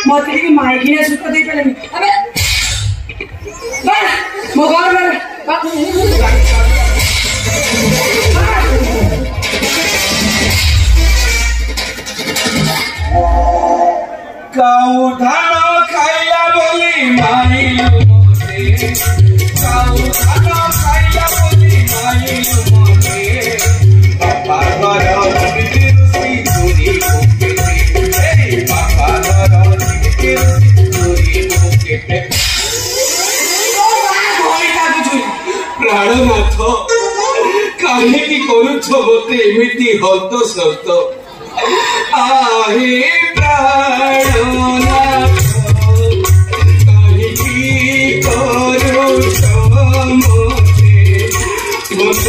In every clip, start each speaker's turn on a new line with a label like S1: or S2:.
S1: मत की माइकिने सुख दे पेले अबे मो घर में
S2: काऊ धान खाइला बोली माइलु मोते काऊ धान खाइला बोली माइलु मोते बापा घर बिरुसी दूरी भूके बापा घर बिरुसी दूरी भूके प्राणनाथ काहे करुछ मते एमिति हत सत आहे प्राणनाथ काहे करुछ मते मत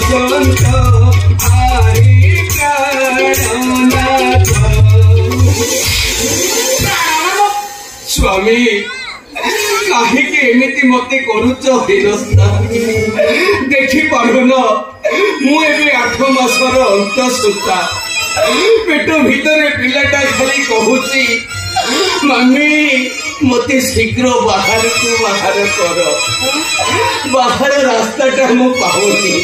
S2: संत आहे प्राणनाथ स्वामी काहे एमिति मते करुच हिरस्ता देखि पारुन मु एबे 8 मासर अंत सुता पेट भीतर पिलाटा खाली कहूची मम्मी मते शीघ्र बाहर को बाहर कर बाहर रास्ताटा मु पाहुनी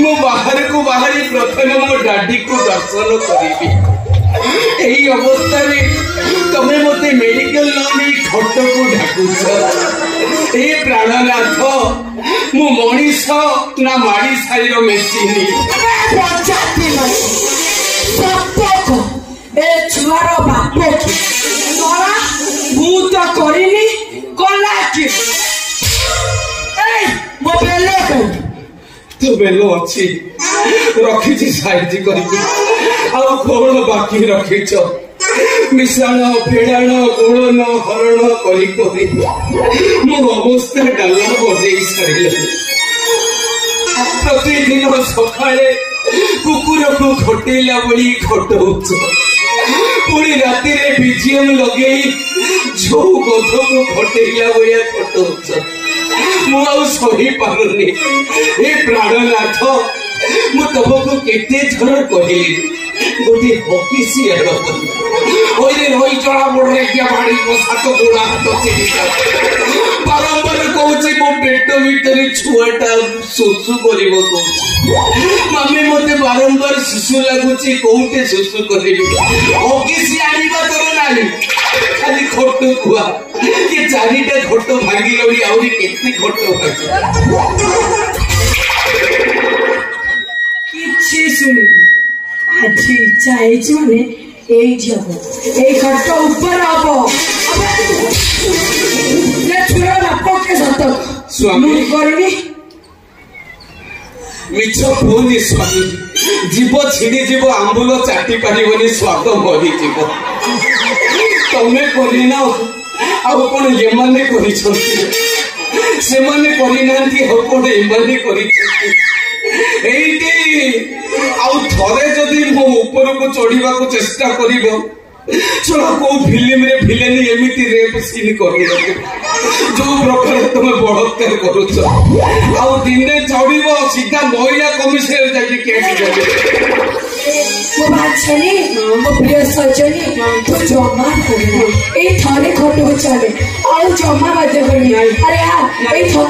S2: मु बाहर को बाहर प्रथम मो डाडी को दर्शन करी यही अवस्था तमे मते मेडिकल नहीं खट को ढाकुछ ए प्राणनाथ मु मनीष ना माड़ी साइर मेसिन
S1: ए छुआर बाप तोरा भूत करिनी कला की ए मो बेले
S2: तो बेलो अच्छी रखी साइज करके आउ कौन बाकी रखीच मिशाण फेड़ाण गोलन हरण करी मो अवस्था डाला बजे सारे प्रतिदिन सकाळे कुकुर को खटेला बड़ी खटौच पुणी राति बीजीएम लगे जो गध को खटेला भाया खटौच मु सही पारुनी हे प्राणनाथ मु तुमको केते थर कहली गोटे हकीसी रही चढ़ा पड़े क्या बाड़ी को सात गोड़ा हाथ बारंबार कहूँ मो पेट भीतर छुआटा सुसु कर मम्मी मत बारंबार शिशु लगुच कौटे सुसु करी हकीसी आनिबा तोर नानी खाली खट कुआ कि चारिटा खट भांगी रही आहरी केते खट भांगी
S1: किछि सुनी आज इच्छा है माने खट ऊपर
S2: स्वामी मिछ पुनी स्वामी जीव छिड़ी जीव आंबुल चाटी पारिबनी स्वाद मरी जीव तमे करना आउ कौन ये माने से माने करना हो कौन एमाने थरे जदि मो ऊपर को चढ़ा को चेष्टा कर चला को फिल्म रे फिलेनी एमिति रेप सीन कर जो प्रकार तुम बलात्कार करुच आउ दिने चढ़ सीधा महिला कमिशनर जाके केस कर
S1: मो बाछनी मो प्रिय सजनी तो जमा करना ए थरे खटो चले आउ जमा बाजे करनी अरे आ ए थक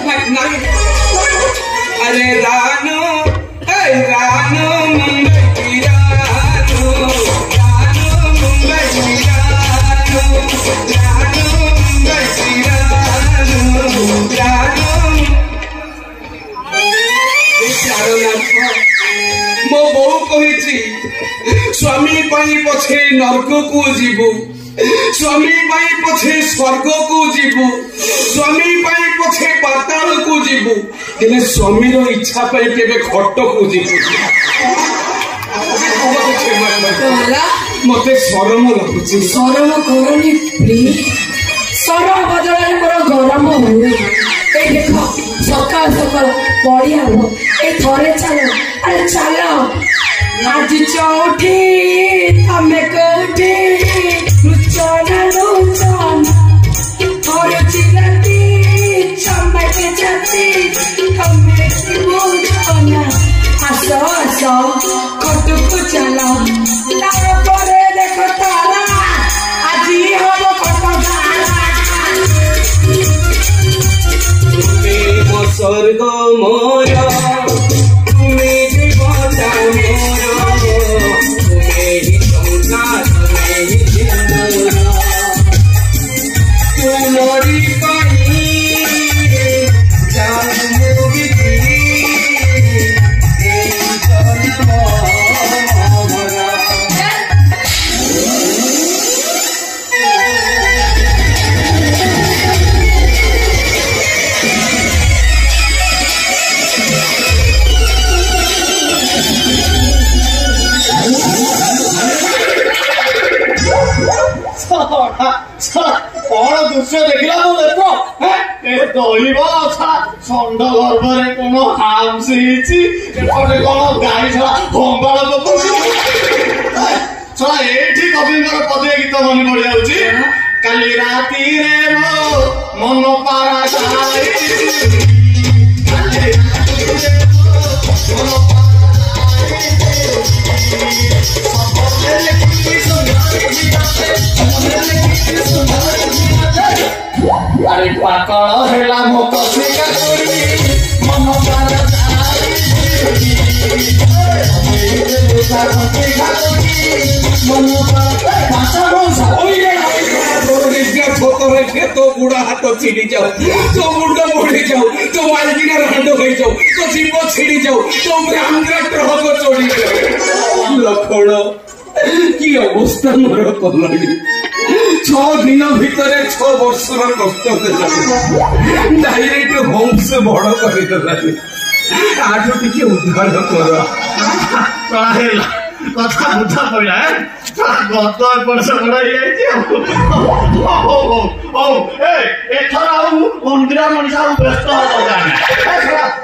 S2: अरे रानो मुंबई रानो मुंबई मो बो कही स्वामी पछे नरक को जीवु स्वामी पछे स्वर्ग को जीवु स्वामी पछे पाताल को जीवु हेले स्वामी रो इच्छा केबे खट को जीवु मते शरम लगुची
S1: शरम करनी प्लीज शरम बदल मोर गरम हुए ए देखो सकाल सकाल पड़िया हो ए थरे चलो अरे चलो आज चौठी तमे कोठी लुचना थोड़े चिलती चमक जाती तमे लुचना आसो आसो खटुक चलो तार परे देखो तारा आज हम
S3: कौन दृश्य देखला तो देखो दहीबा षंड गर्भरे कौन हामसी एपटे कौन गाई छड़ा हंबाड़ छड़ा एठी कविंकर पदे गीत मन पड़ जाउची काली राती रे मो मन पारा गाई काली राती रे मो मन अरे पाकड़ हेला मो कसी का कोरी मन पारा
S2: तो बुढ़ा हाथ छिड़ी जाओ तो मुंड बढ़ी जाओ तो मालकिना रांड हो जाओ तो जीव छिड़ी जाओ तो ब्राह्मण ग्रह चढ़ी जाओ लक्षण कि अवस्था मोर कलानी 6 दिन भितर 6 वर्ष कष्ट डायरेक्ट वंश बड़ करदेलानी आठ टिके उद्धार कर
S3: कथा बुझा पड़ा गत वर्ष बड़ा एथर अंतिरा मनीषा व्यस्त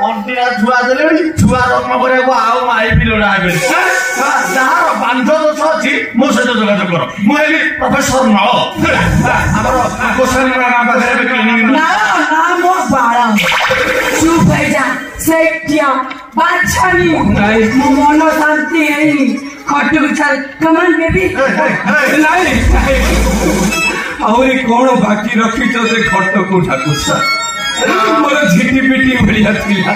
S3: अंतिरा छुआ देले छुआ जन्म करने आउ माई पिलोड़ा आगे जहाँ बांध दोष अच्छी मो सहित जोगाजोग कर मुझे प्रोफेसर न आमर गोस्वामी
S1: ना मो बाड़ा चुप हो जा सेठिया बाछानी मन शांति है खटू चल कमान बेबी
S2: नहीं आहरी कौन बाकी रखिच जे खट को ठाकुसा मोर झिटी पिटी बढ़िया थिला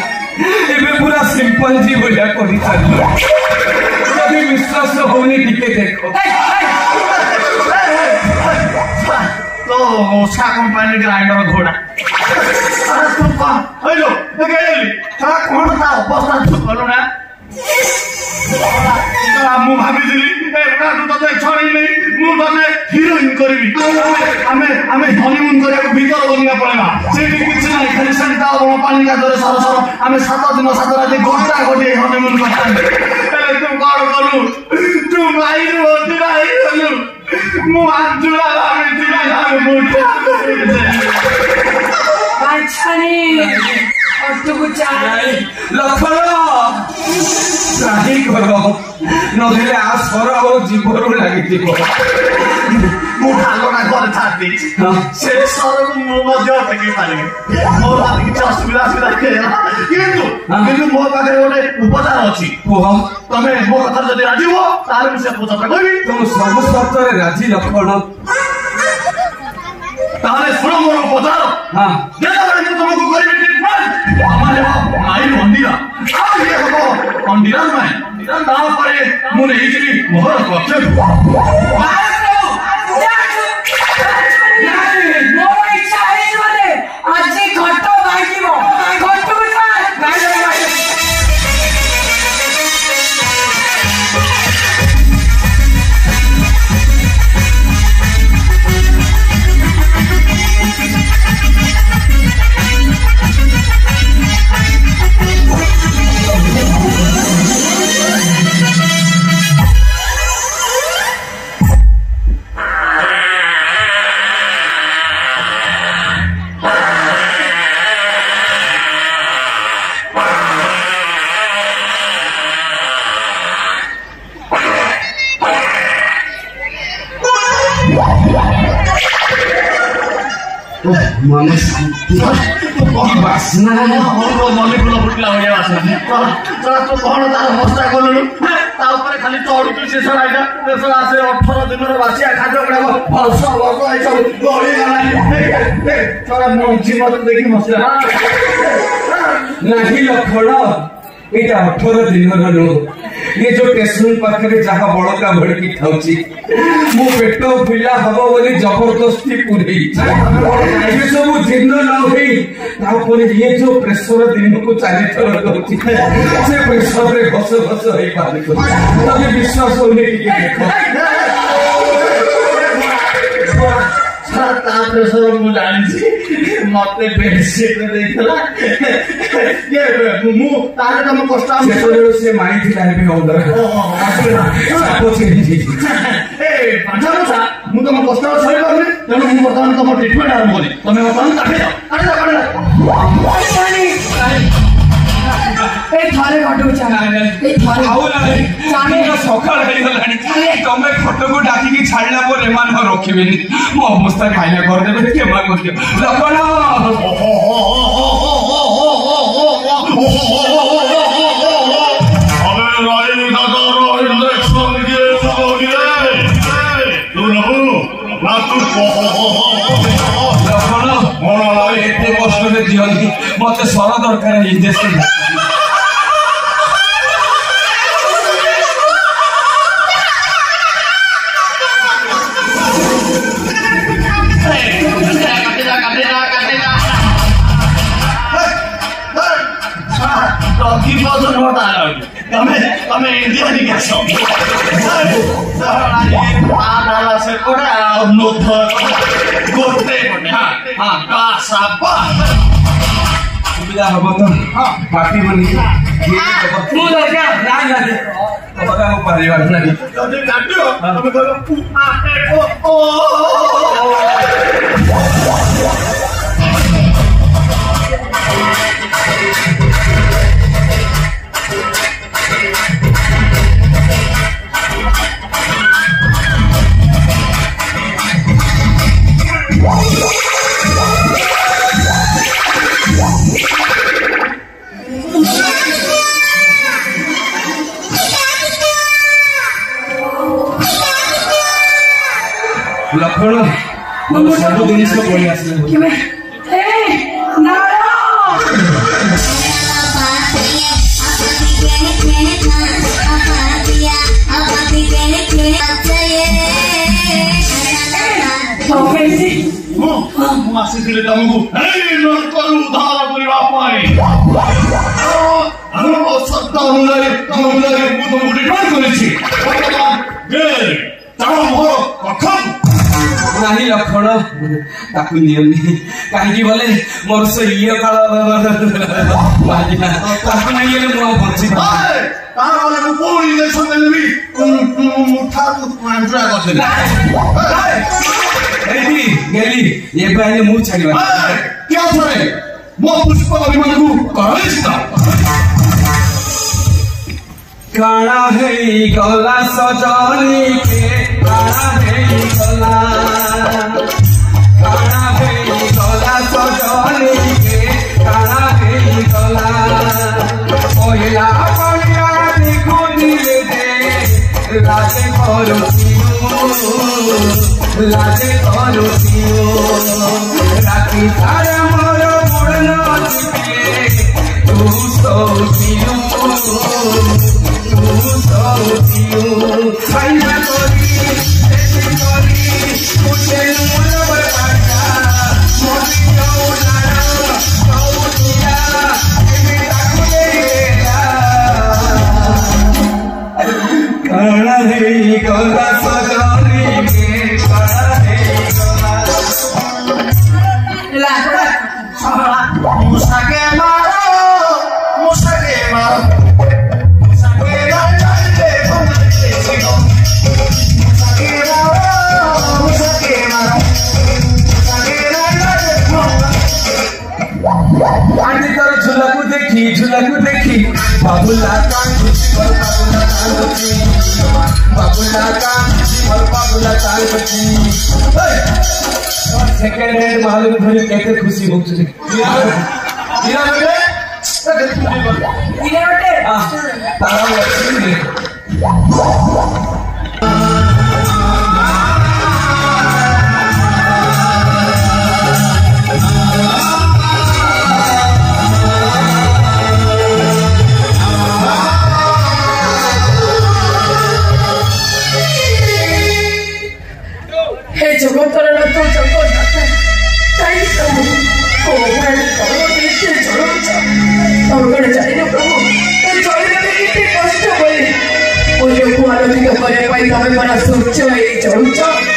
S2: एबे पूरा सिंपल जी बढ़िया करी छाली कभी विश्वास होनी टिके देखो
S3: तो उषा कंपनी ग्राइंडर घोड़ा अरे तुम कौन हेलो गेली थोड़ा कौन था अवस्था तू बोलो ना मु भाबिली एटा तो तते छड़ी नै मु तने हिरोइन करबी हमें हनीमून करिया भीतर बनिया पड़ेगा सेठी किछ नै खाली संता बण पानी का दरे सर सर हमें 7 दिन 7 रात गोटा गोटे हनीमून करता एले तुम काड करू तू भाई रोटी राई करू मु आजुला हमें दिला हमें मोटा
S1: बाछानी खटू चल
S2: लखन नहीं करो नहेले आ सर और जीवन लगी
S3: मु ढालना कर छाती से सर मु मध्य अटकी पारे मोर बात किछ असुविधा किंतु मो पाखे गोटे उपचार अछि तमे मो कथा जदि राजी हो तार से उपचार करबी
S2: तुम सब शर्तरे राजी लखन
S3: ताले सुनो मोर उपचार हां जेला बने तुमको करबी ट्रीटमेंट हमारे माई मंदिरा आ ये हो मंदिरा में मंदिरा ना पड़े मु नहीं जी मोहर पक्षे
S2: मन शांति बासना
S3: मने फुल फुटला हो गया वासना तो कौन तार अवस्था कलु ता ऊपर खाली चढ़ुतु से सराइटा सरा से 18 दिन रो बासिया खाद्य गुडा वर्ष वर्ष आई सब गली गला सरा मो जीवन देखि मसला
S2: नहीं लखन एटा 18 दिन रो ये जो टेस्टन पाखरे जहा बड़का भड़की थाउची मो पेट फुला हबो बोली जबरदस्ती पुरई ये सब दिन न होई तापर ये जो प्रेशर दिन को 4 थर करती से प्रेशर रे घस घस होई पाले तबे विश्वास होने की देखो
S3: ता प्रेशर मु जानि मते बेडशीट में देखला ये मु तारे तम कष्ट
S2: से माई थी लाइफ में अंदर सापो छेड़ी जी
S3: ए पंचम सा ମୁଁ ତମ କଷ୍ଟ ସହି ପାରୁନି ତେଣୁ ମୁଁ ବର୍ତ୍ତମାନ ତମ ଟ୍ରିଟମେଣ୍ଟ ଆରମ୍ଭ କଲି ତମେ ବର୍ତ୍ତମାନ କାଟି ଯାଅ
S1: ଥରେ
S2: ସକାଳ ହେଇଗଲାଣି ତମେ ଖଟକୁ ଡାକିକି ଛାଡ଼ିଲା ପରେ ଏମାନେ ରଖିବେନି ମୋ ଅବସ୍ଥା ଖାଇଲେ କରିଦେବେ କ୍ଷମା କରିଦିଅ ଲବଣ ଏତେ କଷ୍ଟରେ ଦିଅନ୍ତି ମତେ ସର ଦରକାର ଇଞ୍ଜେକ୍ସନ
S3: તમે ઇન્ડિયાની ગેસો
S2: ସୁବିଧା ହବ ତ କାଟିବନି ପାରିବାର ନାହିଁ ଲକ୍ଷ୍ମଣ ସବୁ ଜିନିଷ ପଳେଇ ଆସିଲା ମୁଁ ଆସିଥିଲି ତମକୁ ଉଦ୍ଧାର କରିବା ପାଇଁ ସତ୍ୟ ଅନୁଯାୟୀ ମୁଁ ତମକୁ ରିଟର୍ଣ୍ଣ କରିଛି ନାହିଁ ଲକ୍ଷ୍ମଣ ତାକୁ ନିଅନି କାହିଁକି ବୋଲେ ମୋର ସେ ଇଏ କାଳ ତାକୁ ନେଇଗଲେ ମୁଁ ଆଉ ବଞ୍ଚି ଗେଲି ଏବେ ଆଇଲେ ମୁଁ ଛାଡ଼ିବା ମୋ ପୁଷ୍ପ ଅଭିମାନକୁ କାଣା ହେଇଗଲା ସଜନୀ କାଣା ହେଇଗଲା କାଣା ହେଇଗଲା ସଜନୀ କାଣା ହେଇଗଲା ପହିଲା ପଡ଼ିଆ ଦେଖୁଥିଲେ ଲାଜେ କରୁଛି ରାତି ସାରା ମୋର ଗୋଡ଼ ନଥିଲେ ତୁ ଶୋଉଥିଲୁ ଖାଇବା କରି କାଣା ହେଇଗଲା ସଜନୀ କାଣା ହେଇଗଲା ମୁସାକେ ମାର ঝুলাকু দেখি বাবুলা সেকেন্ড হ্যান্ড মালকে ধরে কেতে খুশি হচ্ছে তারা
S1: Oye, ¿cuál es tu